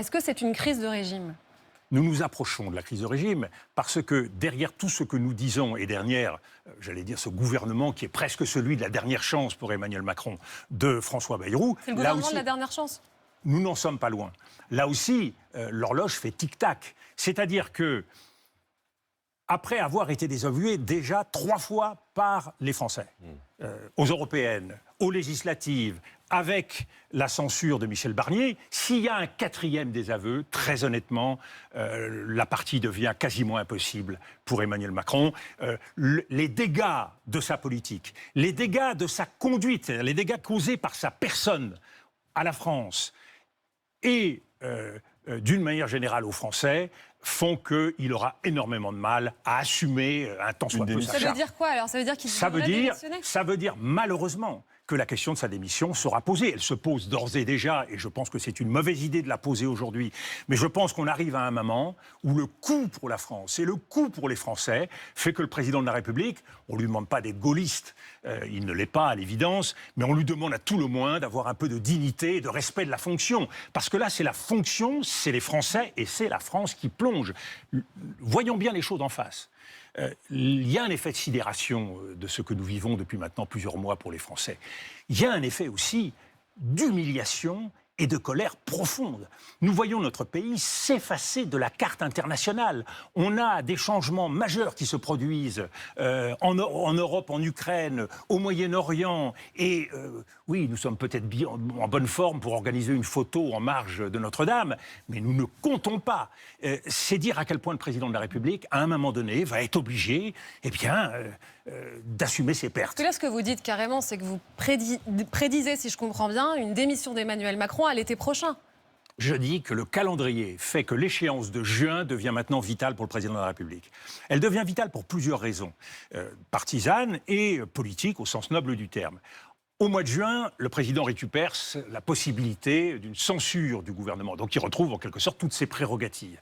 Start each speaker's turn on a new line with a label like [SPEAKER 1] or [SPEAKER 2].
[SPEAKER 1] Est-ce que c'est une crise de régime?
[SPEAKER 2] Nous nous approchons de la crise de régime parce que derrière tout ce que nous disons et derrière, j'allais dire, ce gouvernement qui est presque celui de la dernière chance pour Emmanuel Macron de François Bayrou,
[SPEAKER 1] C'est le
[SPEAKER 2] là
[SPEAKER 1] gouvernement
[SPEAKER 2] aussi,
[SPEAKER 1] de la dernière chance?
[SPEAKER 2] nous n'en sommes pas loin. Là aussi, l'horloge fait tic-tac. C'est-à-dire que, après avoir été désavoué déjà 3 fois par les Français, aux européennes, aux législatives, avec la censure de Michel Barnier, s'il y a un 4e désaveu, très honnêtement, la partie devient quasiment impossible pour Emmanuel Macron. Les dégâts de sa politique, les dégâts de sa conduite, c'est-à-dire les dégâts causés par sa personne à la France et d'une manière générale aux Français, font qu'il aura énormément de mal à assumer un tant soit peu sa
[SPEAKER 1] Ça veut
[SPEAKER 2] charge.
[SPEAKER 1] dire quoi alors? Ça veut dire qu'il
[SPEAKER 2] Ça veut
[SPEAKER 1] devrait
[SPEAKER 2] dire,
[SPEAKER 1] démissionner?
[SPEAKER 2] ça veut dire malheureusement que la question de sa démission sera posée. Elle se pose d'ores et déjà, et je pense que c'est une mauvaise idée de la poser aujourd'hui. Mais je pense qu'on arrive à un moment où le coût pour la France et le coût pour les Français fait que le président de la République, on ne lui demande pas d'être gaulliste, il ne l'est pas à l'évidence, mais on lui demande à tout le moins d'avoir un peu de dignité et de respect de la fonction. Parce que là, c'est la fonction, c'est les Français et c'est la France qui plonge. Voyons bien les choses en face. Il y a un effet de sidération de ce que nous vivons depuis maintenant plusieurs mois pour les Français. Il y a un effet aussi d'humiliation et de colère profonde. Nous voyons notre pays s'effacer de la carte internationale. On a des changements majeurs qui se produisent en Europe, en Ukraine, au Moyen-Orient. Et oui, nous sommes peut-être en bonne forme pour organiser une photo en marge de Notre-Dame, mais nous ne comptons pas. C'est dire à quel point le président de la République, à un moment donné, va être obligé d'assumer ses pertes.
[SPEAKER 1] Parce que là, ce que vous dites carrément, c'est que vous prédisez, si je comprends bien, une démission d'Emmanuel Macron à l'été prochain.
[SPEAKER 2] Je dis que le calendrier fait que l'échéance de juin devient maintenant vitale pour le président de la République. Elle devient vitale pour plusieurs raisons, partisanes et politiques au sens noble du terme. Au mois de juin, le président récupère la possibilité d'une censure du gouvernement, donc il retrouve en quelque sorte toutes ses prérogatives.